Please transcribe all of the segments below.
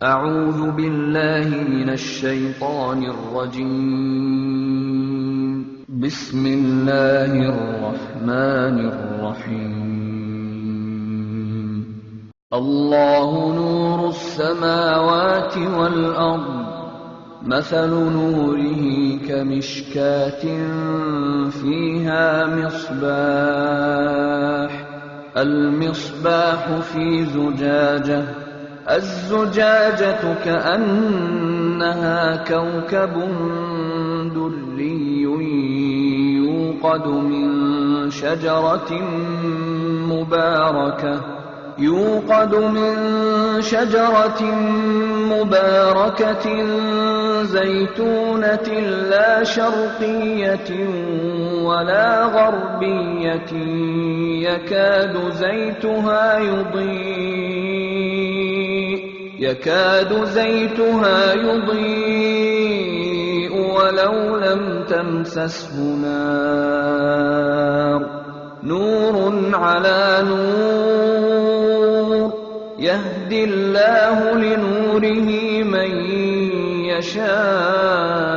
أعوذ بالله من الشيطان الرجيم. بسم الله الرحمن الرحيم. الله نور السماوات والأرض، مثل نوره كمشكاة فيها مصباح، المصباح في زجاجة، الزجاجة كأنها كوكب دري يوقد من شجرة مباركة زيتونة لا شرقية ولا غربية يكاد زيتها يضيء ولو لم تمسسه نار، نور على نور، يهدي الله لنوره من يشاء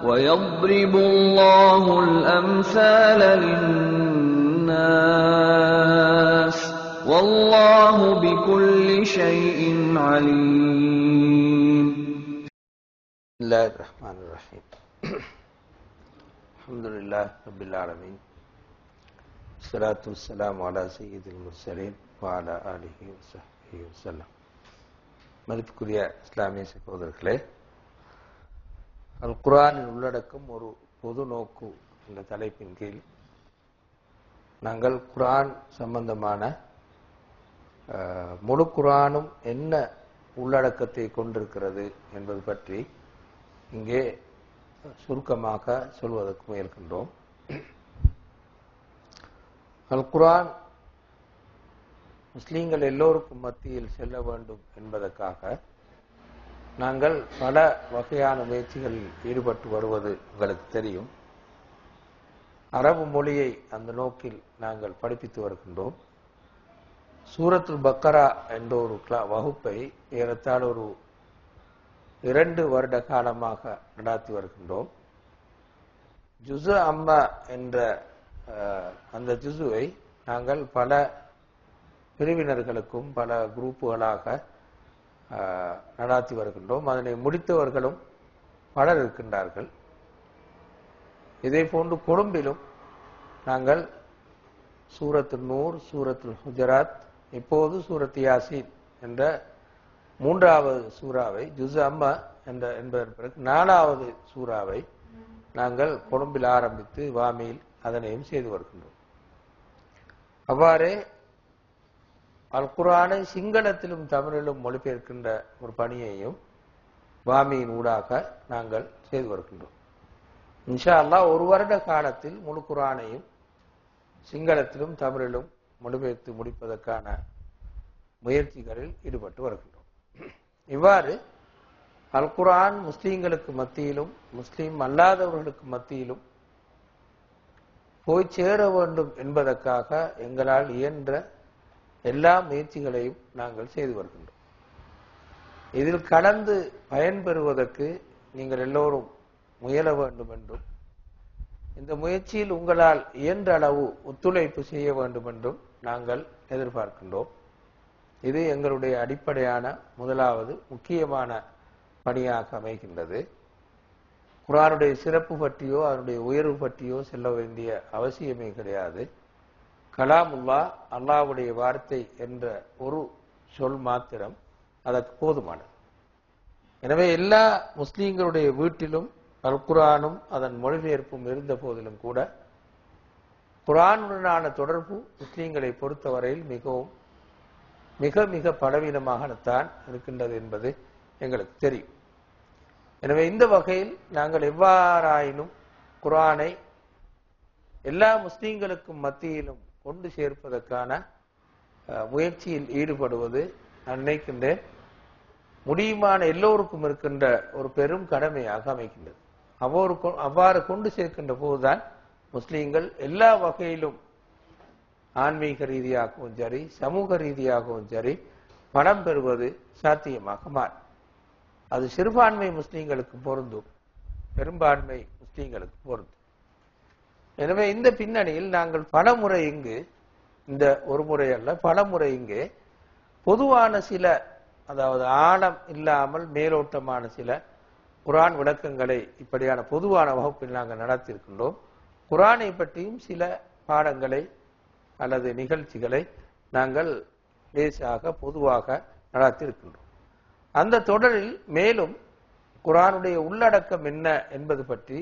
ويضرب الله الأمثال للناس والله بكل شيء عليم. بسم الله الرحمن الرحيم. الحمد لله رب العالمين، الصلاة والسلام على سيد المرسلين وعلى آله وصحبه وسلم. மதிப்புக்குரிய இஸ்லாமிய சகோதரர்களே, அல் குர்ஆனின் உள்ளடக்கம் ஒரு பொது நோக்கு என்ற தலைப்பின் கீழ் நாங்கள் குர்ஆன் சம்பந்தமான முழு குர்ஆனும் என்ன உள்ளடக்கத்தை கொண்டிருக்கிறது என்பது பற்றி இங்கே சுருக்கமாக சொல்வதற்கு முயல்கின்றோம். அல் குர்ஆன் முஸ்லீம்கள் எல்லோருக்கும் மத்தியில் செல்ல வேண்டும் என்பதற்காக நாங்கள் பல வகையான முயற்சிகளில் ஈடுபட்டு வருவது உங்களுக்கு தெரியும். அரபு மொழியை அந்த நோக்கில் நாங்கள் படிப்பித்து வருகின்றோம். சூரத்துல் பக்கரா என்ற ஒரு வகுப்பை ஏறத்தாழ ஒரு 2 வருட காலமாக நடாத்தி வருகின்றோம். ஜுஸு அம்மா என்ற அந்த ஜுஸுவை நாங்கள் பல பிரிவினர்களுக்கும் பல குரூப்புகளாக நடாத்தி வருகின்றோம். அதனை முடித்தவர்களும் பலர் இருக்கின்றார்கள். இதே போன்று கொழும்பிலும் நாங்கள் சூரத்துல் நூர், சூரத்துல் ஹுஜராத், இப்போது சூரத் யாசீன் என்ற 3வது சூறாவை, ஜுஸ் அம்மா என்பதன் பிறகு 4வது சூறாவை நாங்கள் கொழும்பில் ஆரம்பித்து வாமியில் அதனையும் செய்து வருகின்றோம். அவ்வாறே அல் குர்ஆனை சிங்களத்திலும் தமிழிலும் மொழிபெயர்க்கின்ற ஒரு பணியையும் வாமியின் ஊடாக நாங்கள் செய்து வருகின்றோம். இன்ஷா அல்லாஹ் 1 வருட காலத்தில் முழு குர்ஆனையும் சிங்களத்திலும் தமிழிலும் மொழிபெயர்த்து முடிப்பதற்கான முயற்சிகளில் ஈடுபட்டு வருகின்றோம். இவ்வாறு அல் குர்ஆன் முஸ்லீம்களுக்கு மத்தியிலும் முஸ்லீம் அல்லாதவர்களுக்கு மத்தியிலும் போய் சேர வேண்டும் என்பதற்காக எங்களால் இயன்ற எல்லா முயற்சிகளையும் நாங்கள் செய்து வருகின்றோம். இதில் கலந்து பயன்பெறுவதற்கு நீங்கள் எல்லோரும் முயல வேண்டும் என்றும், இந்த முயற்சியில் உங்களால் இயன்ற அளவு ஒத்துழைப்பு செய்ய வேண்டும் என்றும் நாங்கள் எதிர்பார்க்கின்றோம். இது எங்களுடைய அடிப்படையான முதலாவது முக்கியமான பணியாக அமைகின்றது. குர்ஆனுடைய சிறப்பு பற்றியோ அதனுடைய உயர்வு பற்றியோ செல்ல வேண்டிய அவசியமே கிடையாது. கலாமுல்லா, அல்லாஹ்வுடைய வார்த்தை என்ற ஒரு சொல் மாத்திரம் அதற்கு போதுமானது. எனவே எல்லா முஸ்லீம்களுடைய வீட்டிலும் அல் குர்ஆனும் அதன் மொழிபெயர்ப்பும் இருந்த போதிலும் கூட குர்ஆனுடனான தொடர்பு முஸ்லீம்களை பொறுத்தவரையில் மிக மிக பலவீனமாகத்தான் இருக்கின்றது என்பது எங்களுக்கு தெரியும். எனவே இந்த வகையில் நாங்கள் எவ்வாறாயினும் குர்ஆனை எல்லா முஸ்லீம்களுக்கும் மத்தியிலும் கொண்டு சேர்ப்பதற்கான முயற்சியில் ஈடுபடுவது நான் நினைக்கின்றேன் முடியுமான எல்லோருக்கும் இருக்கின்ற ஒரு பெரும் கடமையாக அமைக்கின்றது. அவ்வாறு கொண்டு சேர்க்கின்ற போதுதான் முஸ்லீம்கள் எல்லா வகையிலும் ஆன்மீக ரீதியாகவும் சரி, சமூக ரீதியாகவும் சரி, பணம் பெறுவது சாத்தியமாக மாறும். அது சிறுபான்மை முஸ்லீம்களுக்கு பொருந்தும், பெரும்பான்மை முஸ்லீம்களுக்கு பொருந்தும். எனவே இந்த பின்னணியில் நாங்கள் பலமுறை இங்கு, இந்த ஒரு முறை அல்ல பலமுறை இங்கு பொதுவான சில, அதாவது ஆழம் இல்லாமல் மேலோட்டமான சில குர்ஆன் விளக்கங்களை இப்படியான பொதுவான வகுப்பில் நாங்கள் நடத்தியிருக்கின்றோம். குர்ஆனை பற்றியும் சில பாடங்களை அல்லது நிகழ்ச்சிகளை நாங்கள் லேசாக பொதுவாக நடத்தியிருக்கின்றோம். அந்த தொடரில் மேலும் குர்ஆனுடைய உள்ளடக்கம் என்ன என்பது பற்றி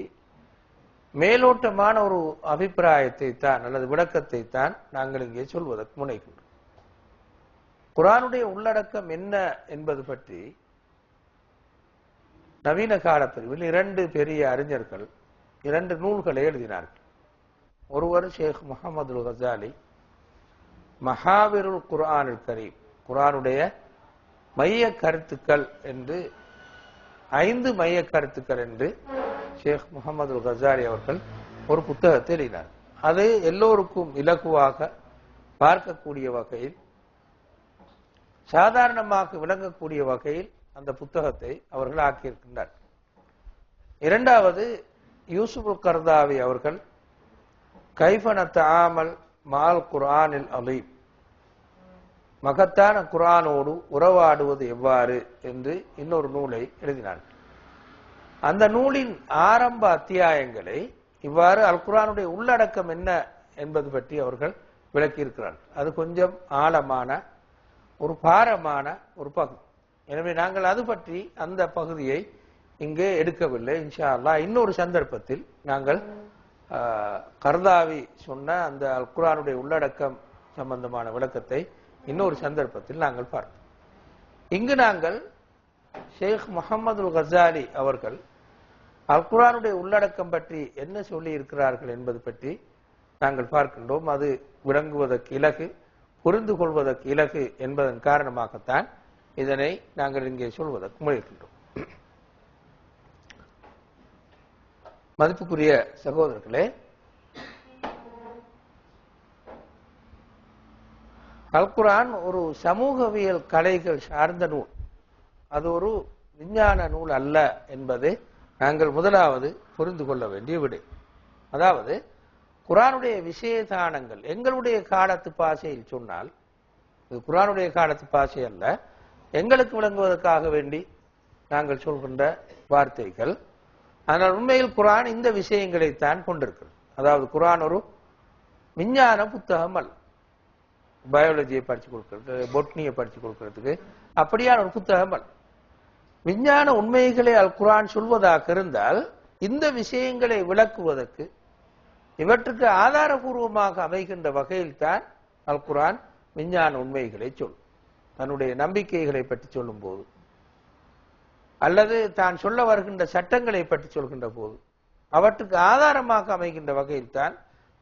மேலோட்டமான ஒரு அபிப்பிராயத்தை தான் அல்லது விளக்கத்தை தான் நாங்கள் இங்கே சொல்வதற்கு முனைகின்றோம். குர்ஆனுடைய உள்ளடக்கம் என்ன என்பது பற்றி நவீன கால பிரிவில் 2 பெரிய அறிஞர்கள் 2 நூல்களை எழுதினார்கள். ஒருவர் ஷேக் முஹம்மதுல் கஸாலி மஹாவிருல் குர்ஆனுல் கரீம், குர்ஆனுடைய மைய கருத்துக்கள் என்று 5 மைய கருத்துக்கள் என்று ஷேக் முஹம்மதுல் கஸாலி அவர்கள் ஒரு புத்தகத்தை எழுதினார். அது எல்லோருக்கும் இலகுவாக பார்க்கக்கூடிய வகையில், சாதாரணமாக விளங்கக்கூடிய வகையில் அந்த புத்தகத்தை அவர்கள் ஆக்கியிருக்கின்றார். இரண்டாவது யூசுப் கர்தாவி அவர்கள் கைஃபன தஆமல் மால் குர்ஆனில் அலீம், மகத்தான குர்ஆனோடு உறவாடுவது எவ்வாறு என்று இன்னொரு நூலை எழுதினார்கள். அந்த நூலின் ஆரம்ப அத்தியாயங்களை இவ்வாறு அல் குர்ஆனுடைய உள்ளடக்கம் என்ன என்பது பற்றி அவர்கள் விளக்கியிருக்கிறார்கள். அது கொஞ்சம் ஆழமான ஒரு பாரமான ஒரு பகுதி. எனவே நாங்கள் அது பற்றி அந்த பகுதியை இங்கே எடுக்கவில்லை. இன்ஷா அல்லாஹ் இன்னொரு சந்தர்ப்பத்தில் நாங்கள் கர்தாவி சொன்ன அந்த அல் குர்ஆனுடைய உள்ளடக்கம் சம்பந்தமான விளக்கத்தை இன்னொரு சந்தர்ப்பத்தில் நாங்கள் பார்ப்போம். இங்கு நாங்கள் ஷேக் முஹம்மதுல் கஸாலி அவர்கள் அல் குர்ஆனுடைய உள்ளடக்கம் பற்றி என்ன சொல்லி இருக்கிறார்கள் என்பது பற்றி நாங்கள் பார்க்கின்றோம். அது விளங்குவதற்கு இலகு, புரிந்து கொள்வதற்கு இலகு என்பதன் காரணமாகத்தான் இதனை நாங்கள் இங்கே சொல்வதற்கு முயற்சிக்கின்றோம். மதிப்புக்குரிய சகோதரர்களே, அல் குர்ஆன் ஒரு சமூகவியல் கலைகள் சார்ந்த நூல், அது ஒரு விஞ்ஞான நூல் அல்ல என்பது நாங்கள் முதலாவது புரிந்து கொள்ள வேண்டிய விடை. அதாவது குர்ஆனுடைய விஷயதானங்கள் எங்களுடைய காலத்து பாஷையில் சொன்னால், இது குர்ஆனுடைய காலத்து பாஷை அல்ல, எங்களுக்கு விளங்குவதற்காக வேண்டி நாங்கள் சொல்கின்ற வார்த்தைகள். ஆனால் உண்மையில் குர்ஆன் இந்த விஷயங்களைத்தான் கொண்டிருக்கிறது. அதாவது குர்ஆன் ஒரு விஞ்ஞான புத்தகம் அல்ல, பயாலஜியை படிச்சு கொடுக்கிறது, பொட்னியை படிச்சு கொடுக்கிறதுக்கு அப்படியான ஒரு புத்தகம் அல்ல. விஞ்ஞான உண்மைகளை அல் குர்ஆன் சொல்வதாக இருந்தால் இந்த விஷயங்களை விளக்குவதற்கு, இவற்றுக்கு ஆதாரபூர்வமாக அமைகின்ற வகையில் தான் அல் குர்ஆன் விஞ்ஞான உண்மைகளை சொல்லும். தன்னுடைய நம்பிக்கைகளை பற்றி சொல்லும் போது அல்லது தான் சொல்ல வருகின்ற சட்டங்களை பற்றி சொல்கின்ற போது அவற்றுக்கு ஆதாரமாக அமைகின்ற வகையில் தான்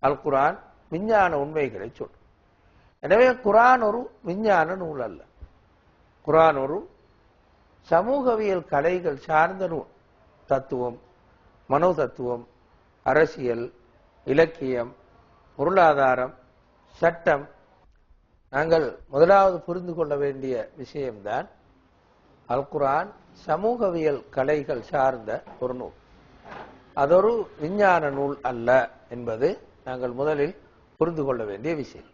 அல் குர்ஆன் விஞ்ஞான உண்மைகளை சொல்லும். எனவே குர்ஆன் ஒரு விஞ்ஞான நூல் அல்ல, குர்ஆன் ஒரு சமூகவியல் கலைகள் சார்ந்த நூல். தத்துவம், மனோ தத்துவம், அரசியல், இலக்கியம், பொருளாதாரம், சட்டம். நாங்கள் முதலாவது புரிந்து கொள்ள வேண்டிய விஷயம்தான் அல் குர்ஆன் சமூகவியல் கலைகள் சார்ந்த ஒரு நூல், அதொரு விஞ்ஞான நூல் அல்ல என்பது நாங்கள் முதலில் புரிந்து கொள்ள வேண்டிய விஷயம்.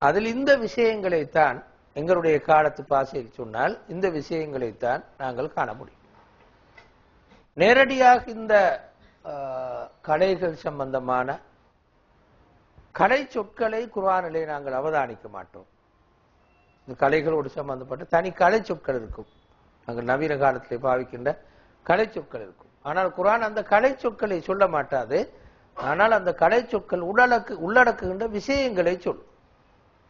அதில் இந்த விஷயங்களைத்தான் எங்களுடைய காலத்து பாஷையில் சொன்னால் இந்த விஷயங்களைத்தான் நாங்கள் காண முடியும். நேரடியாக இந்த கலைகள் சம்பந்தமான கலை சொற்களை குர்ஆனிலே நாங்கள் அவதானிக்க மாட்டோம். இந்த கலைகளோடு சம்பந்தப்பட்ட தனி கலை சொற்கள் இருக்கும், நாங்கள் நவீன காலத்திலே பாவிக்கின்ற கலை சொற்கள் இருக்கும். ஆனால் குர்ஆன் அந்த கலை சொற்களை சொல்ல மாட்டாது. ஆனால் அந்த கலை சொற்கள் உள்ளடக்குகின்ற விஷயங்களை சொல்லும்.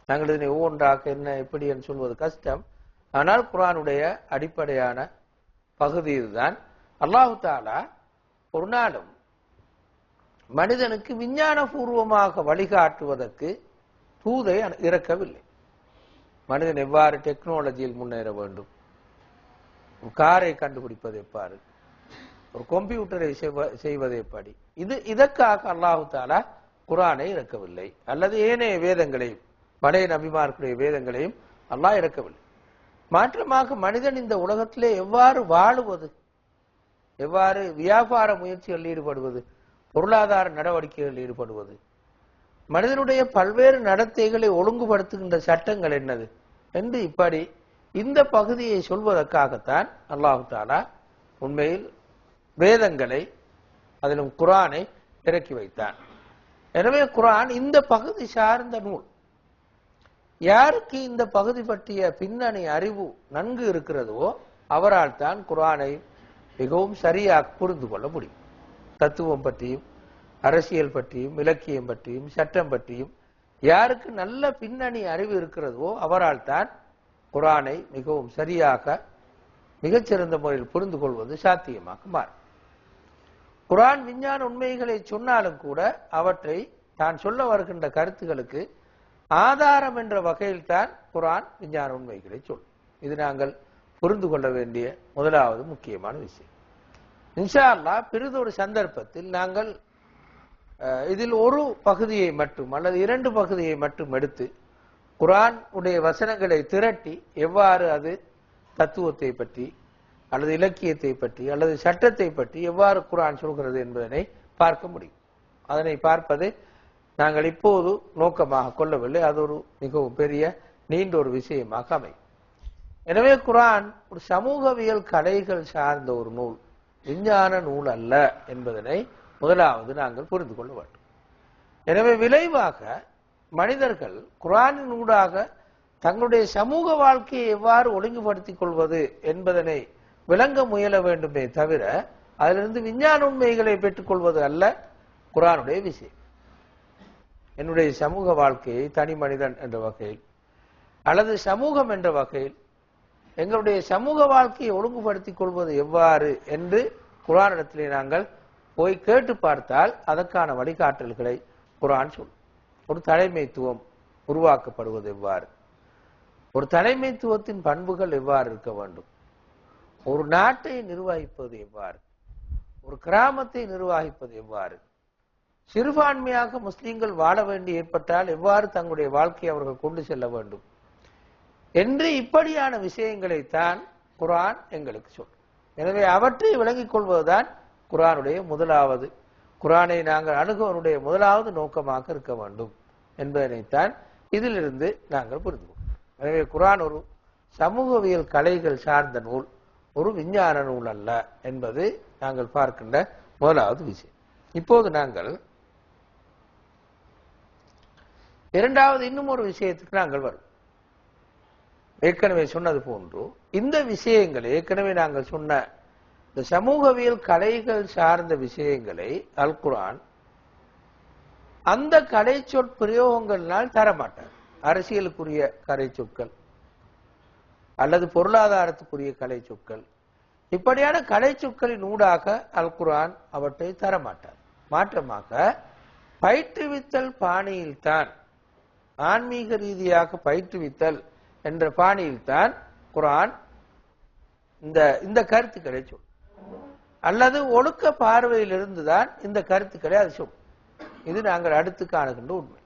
நாங்கள் இதனை ஒவ்வொன்றாக என்ன எப்படி என்று சொல்வது கஷ்டம். ஆனால் குர்ஆனுடைய அடிப்படையான பகுதி இதுதான். அல்லாஹு தஆலா ஒரு நாளும் மனிதனுக்கு விஞ்ஞான பூர்வமாக வழிகாட்டுவதற்கு தூதை இறக்கவில்லை. மனிதன் எவ்வாறு டெக்னாலஜியில் முன்னேற வேண்டும், ஒரு காரை கண்டுபிடிப்பது எவ்வாறு, ஒரு கம்ப்யூட்டரை செய்வது எப்படி, இதற்காக அல்லாஹு தஆலா குர்ஆனை இறக்கவில்லை. அல்லது ஏனைய வேதங்களையும் பழைய நபிமார்களுடைய வேதங்களையும் அல்லாஹ் இறக்கவில்லை. மாற்றமாக மனிதன் இந்த உலகத்திலே எவ்வாறு வாழுவது, எவ்வாறு வியாபார முயற்சிகளில் ஈடுபடுவது, பொருளாதார நடவடிக்கைகளில் ஈடுபடுவது, மனிதனுடைய பல்வேறு நடத்தைகளை ஒழுங்குபடுத்துகின்ற சட்டங்கள் என்னது என்று இப்படி இந்த பகுதியை சொல்வதற்காகத்தான் அல்லாஹு தஆலா உண்மையில் வேதங்களை அதிலும் குர்ஆனை இறக்கி வைத்தான். எனவே குர்ஆன் இந்த பகுதி சார்ந்த நூல். யாருக்கு இந்த பகுதி பற்றிய பின்னணி அறிவு நன்கு இருக்கிறதோ அவரால் தான் குர்ஆனை மிகவும் சரியாக புரிந்து கொள்ள முடியும். தத்துவம் பற்றியும் அரசியல் பற்றியும் இலக்கியம் பற்றியும் சட்டம் பற்றியும் யாருக்கு நல்ல பின்னணி அறிவு இருக்கிறதோ அவரால் தான் குர்ஆனை மிகவும் சரியாக மிகச்சிறந்த முறையில் புரிந்து கொள்வது சாத்தியமாக மாறும். குர்ஆன் விஞ்ஞான உண்மைகளை சொன்னாலும் கூட அவற்றை தான் சொல்ல வருகின்ற கருத்துகளுக்கு ஆதாரம் என்ற வகையில் தான் குர்ஆன் விஞ்ஞான உண்மைகளை சொல்லும். இது நாங்கள் புரிந்து கொள்ள வேண்டிய முதலாவது முக்கியமான விஷயம். இன்ஷா அல்லாஹ் பிறிதொரு சந்தர்ப்பத்தில் நாங்கள் இதில் ஒரு பகுதியை மட்டும் அல்லது இரண்டு பகுதியை மட்டும் எடுத்து குர்ஆன் உடைய வசனங்களை திரட்டி எவ்வாறு அது தத்துவத்தை பற்றி அல்லது இலக்கியத்தை பற்றி அல்லது சட்டத்தை பற்றி எவ்வாறு குர்ஆன் சொல்கிறது என்பதனை பார்க்க முடியும். அதனை பார்ப்பது நாங்கள் இப்போது நோக்கமாக கொள்ளவில்லை. அது ஒரு மிகவும் பெரிய நீண்ட ஒரு விஷயமாக அமையும். எனவே குர்ஆன் ஒரு சமூகவியல் கலைகள் சார்ந்த ஒரு நூல், விஞ்ஞான நூல் அல்ல என்பதனை முதலாவது நாங்கள் புரிந்து கொள்ள வேண்டும். எனவே விளைவாக மனிதர்கள் குர்ஆனின் ஊடாக தங்களுடைய சமூக வாழ்க்கையை எவ்வாறு ஒழுங்குபடுத்திக் கொள்வது என்பதனை விளங்க முயல வேண்டுமே தவிர அதிலிருந்து விஞ்ஞான உண்மைகளை பெற்றுக்கொள்வது அல்ல குர்ஆனுடைய விஷயம். என்னுடைய சமூக வாழ்க்கையை தனி மனிதன் என்ற வகையில் அல்லது சமூகம் என்ற வகையில் எங்களுடைய சமூக வாழ்க்கையை ஒழுங்குபடுத்திக் கொள்வது எவ்வாறு என்று குர்ஆனிடத்திலே நாங்கள் போய் கேட்டு பார்த்தால் அதற்கான வழிகாட்டல்களை குர்ஆன் சொல்லும். ஒரு தலைமைத்துவம் உருவாக்கப்படுவது எவ்வாறு, ஒரு தலைமைத்துவத்தின் பண்புகள் எவ்வாறு இருக்க வேண்டும், ஒரு நாட்டை நிர்வகிப்பது எவ்வாறு, ஒரு கிராமத்தை நிர்வகிப்பது எவ்வாறு, சிறுபான்மையாக முஸ்லிம்கள் வாழ வேண்டி ஏற்பட்டால் எவ்வாறு தங்களுடைய வாழ்க்கையை அவர்கள் கொண்டு செல்ல வேண்டும் என்று இப்படியான விஷயங்களை தான் குர்ஆன் எங்களுக்கு சொல்லும். எனவே அவற்றை விளங்கிக் கொள்வதுதான் குர்ஆனுடைய முதலாவது, குர்ஆனை நாங்கள் அணுகுவனுடைய முதலாவது நோக்கமாக இருக்க வேண்டும் என்பதனைத்தான் இதிலிருந்து நாங்கள் புரிந்து கொள்வோம். எனவே குர்ஆன் ஒரு சமூகவியல் கலைகள் சார்ந்த நூல், ஒரு விஞ்ஞான நூல் அல்ல என்பது நாங்கள் பார்க்கின்ற முதலாவது விஷயம். இப்போது நாங்கள் இரண்டாவது இன்னும் ஒரு விஷயத்துக்கு நாங்கள் வரும். ஏற்கனவே சொன்னது போன்று இந்த விஷயங்களை ஏற்கனவே நாங்கள் சொன்ன இந்த சமூகவியல் கலைகள் சார்ந்த விஷயங்களை அல் குர்ஆன் அந்த கலை சொற்பிரயோகங்களால் தரமாட்டார். அரசியலுக்குரிய கலை சொற்கள் அல்லது பொருளாதாரத்துக்குரிய கலை சொற்கள், இப்படியான கலை சொற்களின் ஊடாக அல் குர்ஆன் அவற்றை தரமாட்டார். மாற்றமாக பயிற்றுவித்தல் பாணியில் தான், ஆன்மீக ரீதியாக பயிற்றுவித்தல் என்ற பாணியில் தான் குர்ஆன் இந்த கருத்துக்களை சொல்லும். அல்லது ஒழுக்க பார்வையில் இருந்துதான் இந்த கருத்துக்களை அது சொல்லும். இது நாங்கள் அடுத்து காணுகின்ற உண்மை.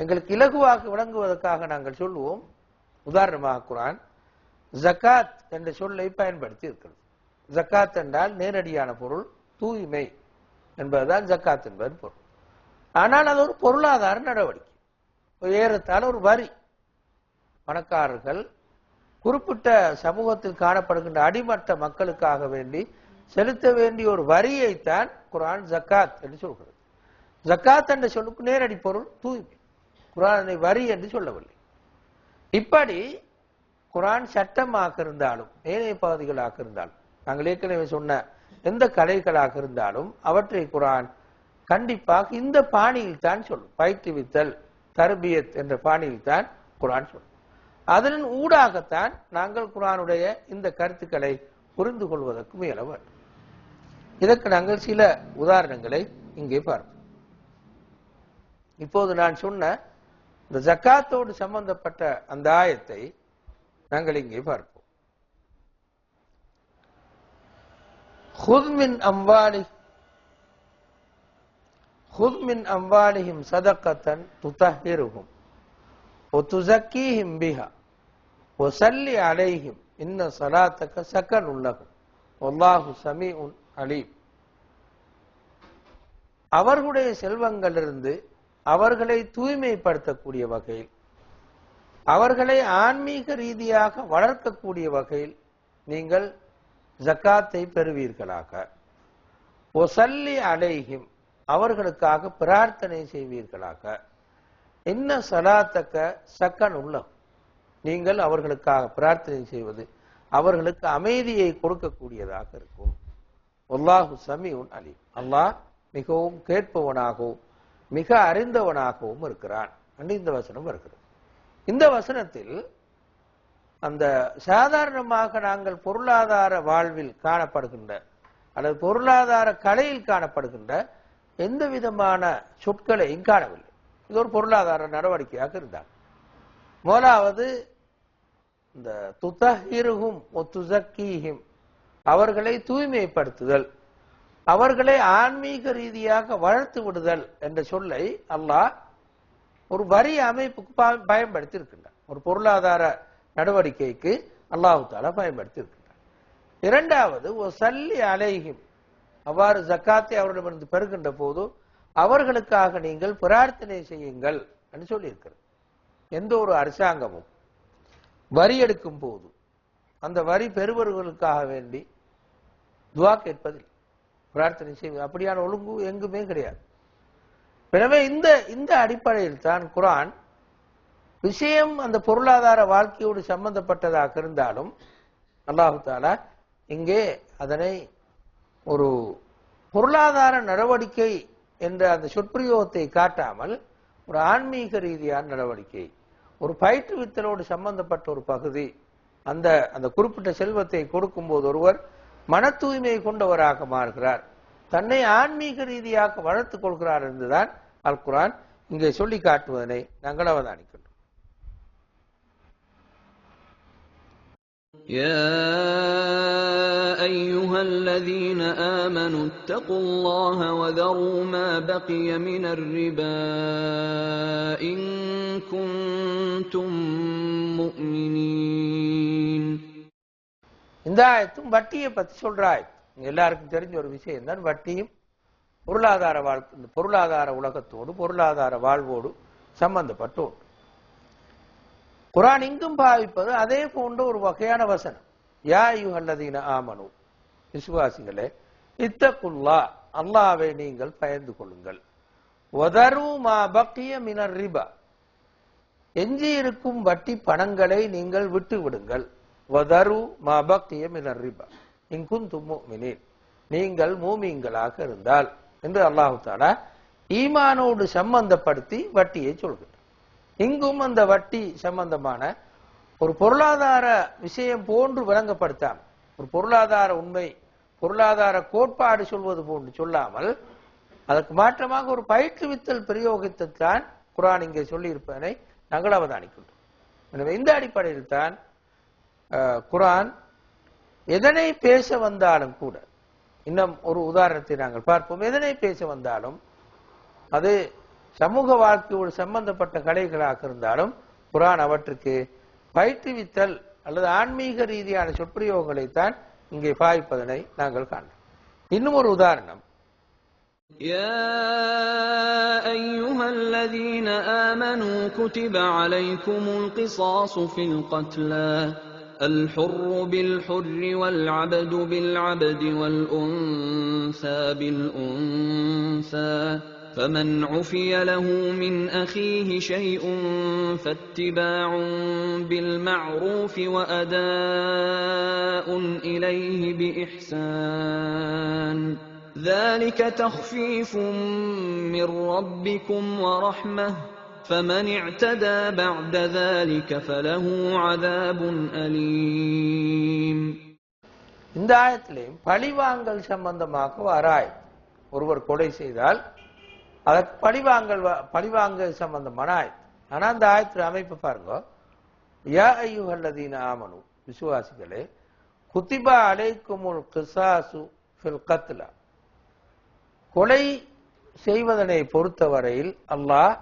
எங்களுக்கு இலகுவாக விளங்குவதற்காக நாங்கள் சொல்லுவோம். உதாரணமாக குர்ஆன் ஜகாத் என்ற சொல்லை பயன்படுத்தி இருக்கிறது. ஜகாத் என்றால் நேரடியான பொருள், தூய்மை என்பதுதான் ஜகாத் என்பது பொருள். ஆனால் அது ஒரு பொருளாதார நடவடிக்கை. ஏறத்தாழ ஒரு வரி. பணக்காரர்கள் குறிப்பிட்ட சமூகத்தில் காணப்படுகின்ற அடிமட்ட மக்களுக்காக வேண்டி செலுத்த வேண்டிய ஒரு வரியைத்தான் குர்ஆன் ஜகாத் என்று சொல்கிறது. ஜகாத் என்ற சொல்லுக்கு நேரடி பொருள் தூய்மை. குர்ஆனை வரி என்று சொல்லவில்லை. இப்படி குர்ஆன் சட்டமாக இருந்தாலும் ஏனைய பகுதிகளாக இருந்தாலும் நாங்கள் ஏற்கனவே சொன்ன எந்த கலைகளாக இருந்தாலும் அவற்றை குர்ஆன் கண்டிப்பாக இந்த பாணியில் தான் சொல்லும். பயிற்றுவித்தல், தர்பியத் என்ற பாணியில் தான் குர்ஆன் சொல்லும். அதன் ஊடாகத்தான் நாங்கள் குர்ஆனுடைய இந்த கருத்துக்களை புரிந்து கொள்வதற்கு முயல வேண்டும். இதற்கு நாங்கள் சில உதாரணங்களை இங்கே பார்ப்போம். இப்போது நான் சொன்ன இந்த ஜகாத்தோடு சம்பந்தப்பட்ட அந்த ஆயத்தை நாங்கள் இங்கே பார்ப்போம். خذ من أموالهم صدقة تطهرهم وتزكيهم بها ஒசல்லி அலைஹிம் இன்ன ஸலாத்தக ஸகனுல் லஹும் வல்லாஹு ஸமீஉன் அலீம். அவர்களுடைய செல்வங்களிலிருந்து அவர்களை தூய்மைப்படுத்தக்கூடிய வகையில், அவர்களை ஆன்மீக ரீதியாக வளர்க்கக்கூடிய வகையில் நீங்கள் ஜக்காத்தை பெறுவீர்களாக. ஒசல்லி அலைஹிம் அவர்களுக்காக பிரார்த்தனை செய்வீர்களாக. இன்ன ஸலாத்தக ஸகனுல் லஹும் நீங்கள் அவர்களுக்காக பிரார்த்தனை செய்வது அவர்களுக்கு அமைதியை கொடுக்கக்கூடியதாக இருக்கும். வல்லாஹு ஸமீஉன் அலீம். அல்லாஹ் மிகவும் கேட்பவனாகவும் மிக அறிந்தவனாகவும் இருக்கிறான் என்று இந்த வசனம் வருகிறது. இந்த வசனத்தில் அந்த சாதாரணமாக நாங்கள் பொருளாதார வாழ்வில் காணப்படுகின்ற அல்லது பொருளாதார கலையில் காணப்படுகின்ற எந்த விதமான சொற்களையும் காணவில்லை. இது ஒரு பொருளாதார நடவடிக்கையாக இருந்தார். முதலாவது இந்த துதஹிருஹும் வதுஸக்கீஹிம் அவர்களை தூய்மைப்படுத்துதல், அவர்களை ஆன்மீக ரீதியாக வளர்த்து விடுதல் என்ற சொல்லை அல்லாஹ் ஒரு வரி அமைப்புக்கு பயன்படுத்தி இருக்கின்றார். ஒரு பொருளாதார நடவடிக்கைக்கு அல்லாஹு தஆலா பயன்படுத்தி இருக்கின்றார். இரண்டாவது ஒசல்லி அலைஹிம் அவ்வாறு ஜக்காத்தை அவர்களிடமிருந்து பெறுகின்ற போது அவர்களுக்காக நீங்கள் பிரார்த்தனை செய்யுங்கள் என்று சொல்லியிருக்கிறது. எந்த ஒரு அரசாங்கமும் வரி எடுக்கும் போது அந்த வரி பெறுபவர்களுக்காக வேண்டி துஆ கேட்பதில் பிரார்த்தனை செய்வது அப்படியான ஒழுங்கு எங்குமே கிடையாது. எனவே இந்த அடிப்படையில் தான் குர்ஆன் விஷயம் அந்த பொருளாதார வாழ்க்கையோடு சம்பந்தப்பட்டதாக இருந்தாலும் அல்லாஹு தஆலா இங்கே அதனை ஒரு பொருளாதார நடவடிக்கை என்ற அந்த சொற்பிரயோகத்தை காட்டாமல் ஒரு ஆன்மீக ரீதியான நடவடிக்கை, ஒரு பயிற்றுவித்தலோடு சம்பந்தப்பட்ட ஒரு பகுதி, அந்த குறிப்பிட்ட செல்வத்தை கொடுக்கும் போது ஒருவர் மன தூய்மை கொண்டவராக மாறுகிறார், தன்னை ஆன்மீக ரீதியாக வளர்த்துக் கொள்கிறார் என்றுதான் அல் குர்ஆன் இங்கே சொல்லி காட்டுவதனை நாங்கள் அவதானிக்கின்றோம். يا أيها الذين آمنوا اتقوا الله وذروا ما بقي من الربا إن كنتم مؤمنين. இந்த ஆயத்தும் வட்டியை பற்றி சொல்றாய். எல்லாருக்கும் தெரிஞ்ச ஒரு விஷயம் தான் வட்டியும் பொருளாதார உலகத்தோடு பொருளாதார வாழ்வோடு சம்பந்தப்பட்டு குர்ஆன் இங்கும் பாவிப்பது அதே போன்ற ஒரு வகையான வசனம். யா அய்யுஹல்லதீன ஆமனு விசுவாசிகளே, இத்தகுல்லாஹ் அல்லாஹ்வை நீங்கள் பயந்து கொள்ளுங்கள். வதரு மா பக்கிய மினர் ரிபா எஞ்சி இருக்கும் வட்டி பணங்களை நீங்கள் விட்டு விடுங்கள். வதரு மா பக்கிய மினர் ரிபா இன் குன்தும் முஃமினீன் நீங்கள் மூமின்களாக இருந்தால் என்று அல்லாஹ் தஆலா ஈமானோடு சம்பந்தப்படுத்தி வட்டியை சொல்கிறார். இங்கும் அந்த வட்டி சம்பந்தமான ஒரு பொருளாதார விஷயம் போன்று விளங்கப்படுத்தாமல், ஒரு பொருளாதார உண்மை பொருளாதார கோட்பாடு சொல்வது போன்று சொல்லாமல் அதற்கு மாற்றமாக ஒரு பயிற்றுவித்தல் பிரயோகித்தான் குர்ஆன் இங்கே சொல்லியிருப்பதனை நாங்கள் அவதானிக்கின்றோம். எனவே இந்த அடிப்படையில் தான் குர்ஆன் எதனை பேச வந்தாலும் கூட, இன்னும் ஒரு உதாரணத்தை நாங்கள் பார்ப்போம், எதனை பேச வந்தாலும் அது சமூக வாழ்க்கையோடு சம்பந்தப்பட்ட கலைகளாக இருந்தாலும் குர்ஆன் அவற்றுக்கு பயிற்றுவித்தல் அல்லது ஆன்மீக ரீதியான சொற்பிரயோகங்களைத்தான் இங்கே பாவிப்பதனை நாங்கள் காண்கிறோம். இன்னும் ஒரு உதாரணம், يا أيها الذين آمنوا كتب عليكم القصاص في القتلى الحر بالحر والعبد بالعبد والأنثى بالأنثى فمن عفي له من أخيه شيء فاتباع بالمعروف وأداء إليه بإحسان ذلك تخفيف من ربكم ورحمة فمن اعتدى بعد ذلك فله عذاب أليم. இந்த ஆயத்திலே பழிவாங்கல் சம்பந்தமாக வராய். ஒருவர் கொலை செய்தால் அதற்கு பழிவாங்கல் சம்பந்தமான ஆயத். ஆனா அந்த ஆயத்தின் அமைப்பு பாருங்க, யா அய்யுஹல்லதீன ஆமனு விசுவாசிகளே, குத்திபா அலைக்குமுல் கிஸாசு ஃபில் கத்லா கொலை செய்வதனை பொறுத்தவரையில் அல்லாஹ்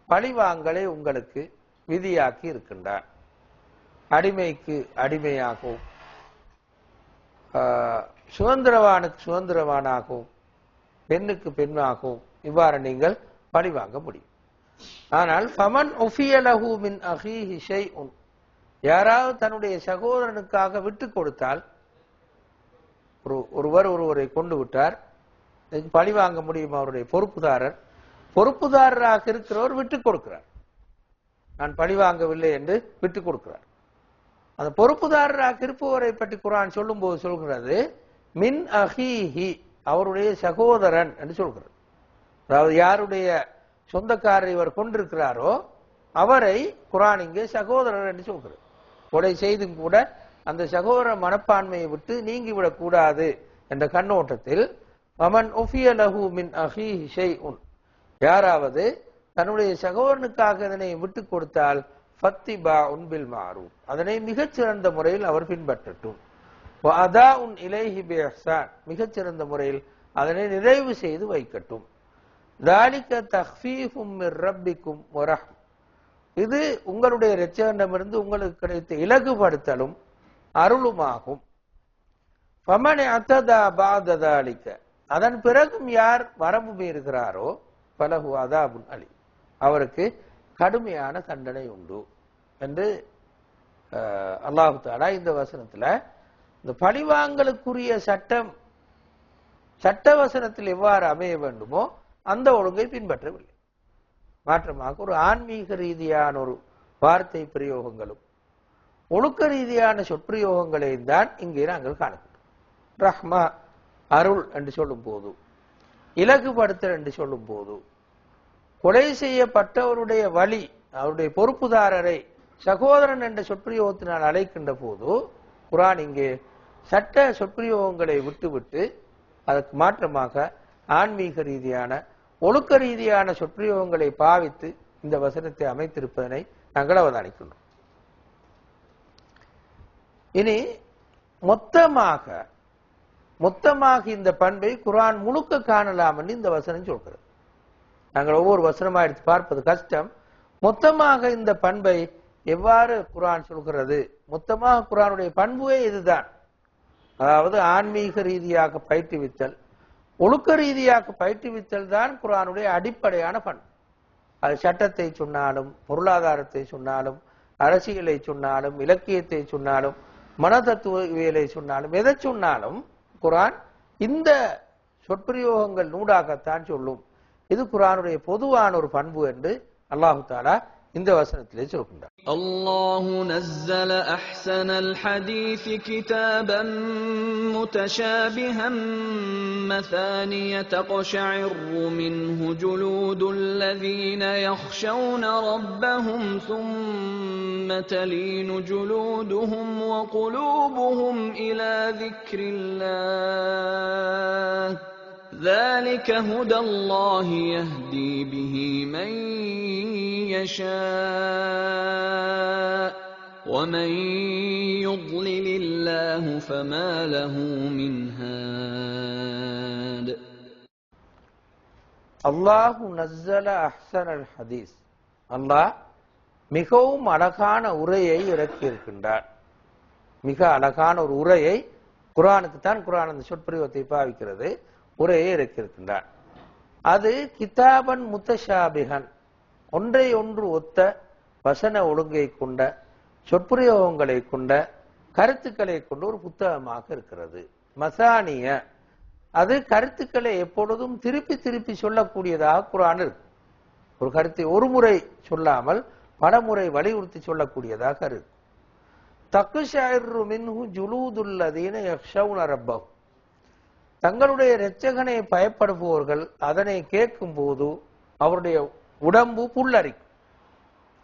பழிவாங்கலை உங்களுக்கு விதியாக்கி இருக்கின்றான். அடிமைக்கு அடிமையாகவும் சுதந்திரவானுக்கு சுதந்திரவானாகவும் பெண்ணுக்கு பெண்ணாகவும் இவ்வாறு நீங்கள் பழி வாங்க முடியும். ஆனால் ஃபமன் உஃபிய லஹு மின் அஹீஹி ஷைஉன், யாராவது தன்னுடைய சகோதரனுக்காக விட்டு கொடுத்தால், ஒருவரை கொண்டு விட்டார், இதுக்கு பழி வாங்க முடியும். அவருடைய பொறுப்புதாரராக இருக்கிறவர் விட்டுக் கொடுக்கிறார், நான் பழி வாங்கவில்லை என்று விட்டுக் கொடுக்கிறார். அந்த பொறுப்புதாரராக இருப்பவரை பற்றி குர்ஆன் சொல்லும் போது சொல்கிறது மின் அஹீஹி, அவருடைய சகோதரன் என்று சொல்கிறது. அதாவது யாருடைய சொந்தக்காரர் இவர் கொண்டிருக்கிறாரோ அவரை குர்ஆன் இங்கே சகோதரர் என்று சொல்கிறது. கொலை செய்தும் கூட அந்த சகோதர மனப்பான்மையை விட்டு நீங்கிவிடக் கூடாது என்ற கண்ணோட்டத்தில் வமன் உஃபிய லஹு மின் அஹீஹி ஷைஉன், யாராவது தன்னுடைய சகோதரனுக்காக இதனை விட்டு கொடுத்தால் ஃபத்திபாஉன் பில் மஅரூஃப், அதனை மிகச்சிறந்த முறையில் அவர் பின்பற்றட்டும். வ அதாஉன் இலைஹி பிஇஹ்சான், மிகச்சிறந்த முறையில் அதனை நிறைவு செய்து வைக்கட்டும். ذَلِكَ تَخْفِيفٌ مِّن رَّبِّكُمْ وَرَحْمَةٌ, இது உங்களுடைய இரட்சகனிடமிருந்து உங்களுக்கு கிடைத்த இலகுபடுத்தலும் அருளுமாகும். ஃபமன் அத்ததா பஅத ذَلِكَ, அதன் பிறகும் யார் வரம்பு மீறுகிறாரோ ஃபலஹு அதாபுன் அலீம், அவருக்கு கடுமையான தண்டனை உண்டு என்று அல்லாஹ் தஆலா இந்த வசனத்துல இந்த பழிவாங்கலுக்குரிய சட்ட வசனத்தில் எவ்வாறு அமைய வேண்டுமோ அந்த ஒழுங்கை பின்பற்றவில்லை. மாற்றமாக ஒரு ஆன்மீக ரீதியான ஒரு வார்த்தை பிரயோகங்களும் ஒழுக்க ரீதியான சொற்பிரயோகங்களையும் தான் இங்கே நாங்கள் காணப்படும். ரஹ்மா அருள் என்று சொல்லும் போது, இலகுபடுத்தல் என்று சொல்லும் போது, கொலை செய்யப்பட்டவருடைய வழி அவருடைய பொறுப்புதாரரை சகோதரன் என்ற சொற்பிரயோகத்தினால் அழைக்கின்ற போது குர்ஆன் இங்கே சட்ட சொற்பிரயோகங்களை விட்டுவிட்டு அதற்கு மாற்றமாக ஆன்மீக ரீதியான ஒழுக்க ரீதியான சொற்பிரயோகங்களை பாவித்து இந்த வசனத்தை அமைத்திருப்பதனை நாங்கள் அவதானிக்கின்றோம். இனி மொத்தமாக இந்த பண்பை குர்ஆன் முழுக்க காணலாம் என்று இந்த வசனம் சொல்கிறது. நாங்கள் ஒவ்வொரு வசனமா எடுத்து பார்ப்பது கஷ்டம். மொத்தமாக இந்த பண்பை எவ்வாறு குர்ஆன் சொல்கிறது? மொத்தமாக குர்ஆனுடைய பண்புவே இதுதான். அதாவது ஆன்மீக ரீதியாக பயிற்றுவித்தல், ஒழுக்க ரீதியாக பயிற்றுவித்தல் தான் குர்ஆனுடைய அடிப்படையான பண்பு. அது சட்டத்தை சொன்னாலும், பொருளாதாரத்தை சொன்னாலும், அரசியலை சொன்னாலும், இலக்கியத்தை சொன்னாலும், மனதத்துவவியலை சொன்னாலும், எதை சொன்னாலும் குர்ஆன் இந்த சொற்பிரயோகங்கள் நூடாகத்தான் சொல்லும். இது குர்ஆனுடைய பொதுவான ஒரு பண்பு என்று அல்லாஹ் தஆலா இந்த வசனத்திலே சொல்கின்றார். அல்லாஹு நஸ்ஸல அஹ்ஸனல் ஹதீஸ் கிதாபன் முத்தஷாபிஹன் மசானிய தக்ஷஇரு மின்ஹு ஜுலூதுல் லதீன யக்ஷௌன ரப்பஹும் ثم تلين جلودهم وقلوبهم إلى ذكر الله ذلك هدى الله يهدي به من يشاء ومن يضلل الله فما له من هاد. الله نزل أحسن الحديث, அல்லாஹ் மிகவும் அழகான உரையை இறக்கியிருக்கின்றார். மிக அழகான ஒரு உரையை குர்ஆனுக்கு தான் குர்ஆன் அந்த சொற்பிரயோகத்தை பாவிக்கிறது. உரையை இறக்கியிருக்கின்றார். அது கிதாபன் முத்தஷாபிஹன், ஒன்றை ஒன்று ஒத்த வசன ஒழுங்கை கொண்ட சொற்பிரயோகங்களை கொண்ட கருத்துக்களை கொண்ட ஒரு புத்தகமாக இருக்கிறது. மசானிய, அது கருத்துக்களை எப்பொழுதும் திருப்பி திருப்பி சொல்லக்கூடியதாக குர்ஆன் இருக்கு. ஒரு கருத்தை ஒரு முறை சொல்லாமல் பலமுறை வலியுறுத்தி சொல்லக்கூடியதாக இருக்கு. தக்ஷஇரு மின்ஹு ஜுலூதுல் லதீன யக்ஷௌன ரப்பஹும், தங்களுடைய இரட்சகனை பயப்படுபவர்கள் அதனை கேட்கும் போது அவருடைய உடம்பு புல்லரிக்கும்.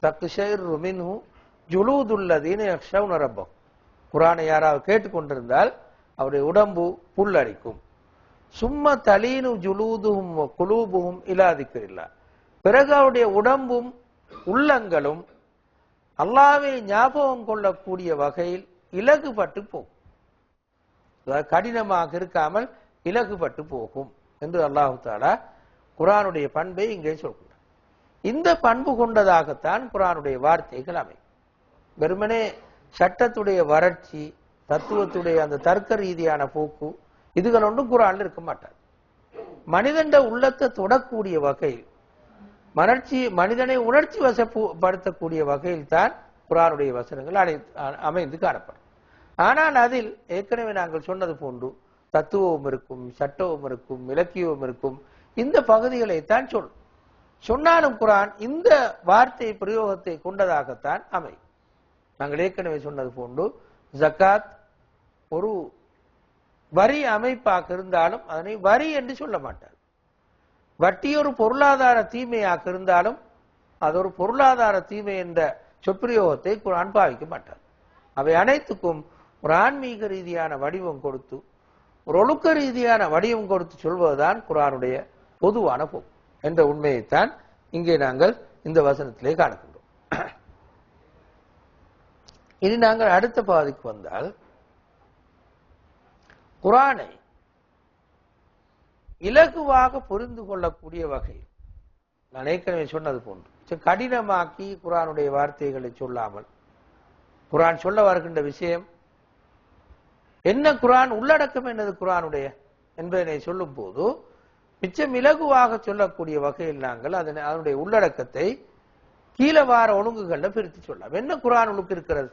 தக்ஷஇரு மின்ஹு ஜுலூதுல் லதீன யக்ஷௌன ரப்பஹும், குர்ஆனை யாராவது கேட்டுக்கொண்டிருந்தால் அவருடைய உடம்பு புல்லரிக்கும். சும்ம தலீனு ஜுலூதுஹும் வ குலூபுஹும் இலா திக்ரில்லாஹ், பிறகு அவருடைய உடம்பும் உள்ளங்களும் அல்லாஹ்வை ஞாபகம் கொள்ளக்கூடிய வகையில் இலகுபட்டு போகும். அதாவது கடினமாக இருக்காமல் இலகுபட்டு போகும் என்று அல்லாஹ் தஆலா குர்ஆனுடைய பண்பை இங்கே சொல்கிறார். இந்த பண்பு கொண்டதாகத்தான் குர்ஆனுடைய வார்த்தைகள் அமையும். வெறுமனே சட்டத்துடைய வறட்சி, தத்துவத்துடைய அந்த தர்க்க ரீதியான போக்கு, இதுகள் ஒன்றும் குர்ஆன்ல இருக்க மாட்டாது. மனிதண்ட உள்ளத்தை தொடக்கூடிய வகையில், மனிதனை உணர்ச்சி வசப்படுத்தக்கூடிய வகையில் தான் குர்ஆனுடைய வசனங்கள் அமைந்து காணப்படும். ஆனால் அதில் ஏற்கனவே நாங்கள் சொன்னது போன்று தத்துவம் இருக்கும், சட்டமும் இருக்கும், இலக்கியமும் இருக்கும். இந்த பகுதிகளை தான் சொன்னாலும் குர்ஆன் இந்த வார்த்தை பிரயோகத்தை கொண்டதாகத்தான் அமையும். நாங்கள் ஏற்கனவே சொன்னது போன்று ஜகாத் ஒரு வரி அமைப்பாக இருந்தாலும் அதனை வரி என்று சொல்ல மாட்டார். வட்டி ஒரு பொருளாதார தீமையாக இருந்தாலும் அது ஒரு பொருளாதார தீமை என்ற சொற்பிரயோகத்தை குர்ஆன் பாவிக்க மாட்டார். அவை அனைத்துக்கும் ஒரு ஆன்மீக ரீதியான வடிவம் கொடுத்து, ஒரு ஒழுக்க ரீதியான வடிவம் கொடுத்து சொல்வதுதான் குர்ஆனுடைய பொதுவான போக்கு என்ற உண்மையைத்தான் இங்கே நாங்கள் இந்த வசனத்திலே காணுகின்றோம். இனி நாங்கள் அடுத்த பாதிக்கு வந்தால், குர்ஆனை இலகுவாக புரிந்து கொள்ளக்கூடிய வகையில், நான் ஏற்கனவே சொன்னது போன்று கடினமாக்கி குர்ஆனுடைய வார்த்தைகளை சொல்லாமல், குர்ஆன் சொல்ல வருகின்ற விஷயம் என்ன, குர்ஆன் உள்ளடக்கம் என்னது குர்ஆனுடைய என்பதனை சொல்லும் போது மிச்சம் இலகுவாக சொல்லக்கூடிய வகையில் நாங்கள் அதனுடைய உள்ளடக்கத்தை கீழே வார ஒழுங்குகள்ல பிரித்து சொல்லலாம். என்ன குர்ஆன் உள்ளுக்கு இருக்கிறது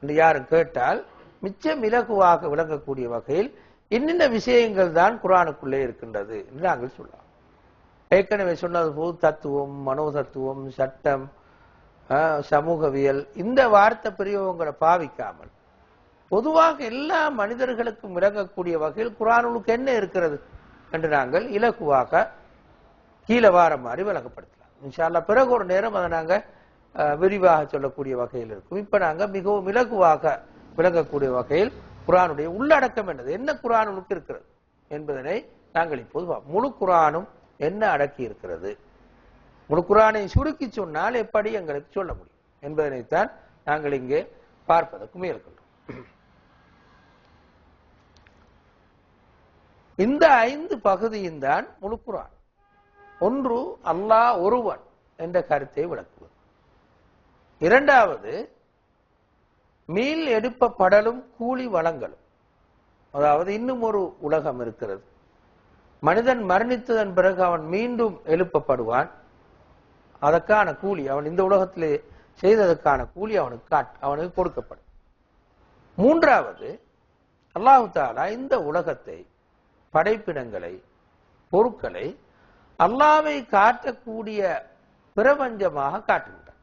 என்று யாரும் கேட்டால், மிச்சம் இலகுவாக விளங்கக்கூடிய வகையில் என்னென்ன விஷயங்கள் தான் குர்ஆனுக்குள்ளே இருக்கின்றது என்று நாங்கள் சொல்லலாம். ஏற்கனவே சொன்னது போது தத்துவம், மனோதத்துவம், சட்டம், சமூகவியல், இந்த வார்த்தை பிரயோகங்களை பாவிக்காமல் பொதுவாக எல்லா மனிதர்களுக்கும் விளங்கக்கூடிய வகையில் குர்ஆனுக்கு என்ன இருக்கிறது என்று நாங்கள் இலகுவாக கீழே வார மாதிரி விளங்கப்படுத்தலாம். இன்ஷா அல்லாஹ் பிறகு ஒரு நேரம் அதை நாங்கள் விரிவாக சொல்லக்கூடிய வகையில் இருக்கும். இப்ப நாங்கள் மிகவும் இலகுவாக விளங்கக்கூடிய வகையில் குர்ஆனுடைய உள்ளடக்கம் என்னது, என்ன குர்ஆனுக்கு இருக்கிறது என்பதனை நாங்கள் இப்போது முழு குர்ஆனும் என்ன அடக்கி இருக்கிறது, முழு குர்ஆனை சுருக்கி சொன்னால் எப்படி எங்களுக்கு சொல்ல முடியும் என்பதனைத்தான் நாங்கள் இங்கே பார்ப்பதற்கு முயல்கின்றோம். இந்த 5 பகுதியும் தான் முழு குர்ஆன். ஒன்று, அல்லாஹ் ஒருவன் என்ற கருத்தை விளக்குவது. இரண்டாவது, மீள் எடுப்பப்படலும் கூலி வழங்கலும். அதாவது இன்னும் ஒரு உலகம் இருக்கிறது, மனிதன் மரணித்ததன் பிறகு அவன் மீண்டும் எழுப்பப்படுவான், அதற்கான கூலி அவன் இந்த உலகத்திலே செய்ததற்கான கூலி அவனுக்கு கொடுக்கப்படும். மூன்றாவது, அல்லாஹ் தஆலா இந்த உலகத்தை, படைப்பினங்களை, பொருட்களை அல்லாஹ்வை காட்டக்கூடிய பிரபஞ்சமாக காட்டுகின்றார்.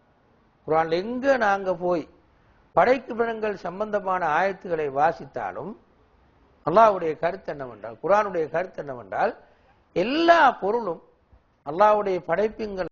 குர்ஆன்ல எங்க நாங்க போய் படைப்பினங்கள் சம்பந்தமான ஆயத்துக்களை வாசித்தாலும் அல்லாஹ்வுடைய கருத்து என்னவென்றால், குர்ஆனுடைய கருத்து என்னவென்றால், எல்லா பொருளும் அல்லாஹ்வுடைய படைப்பினங்கள்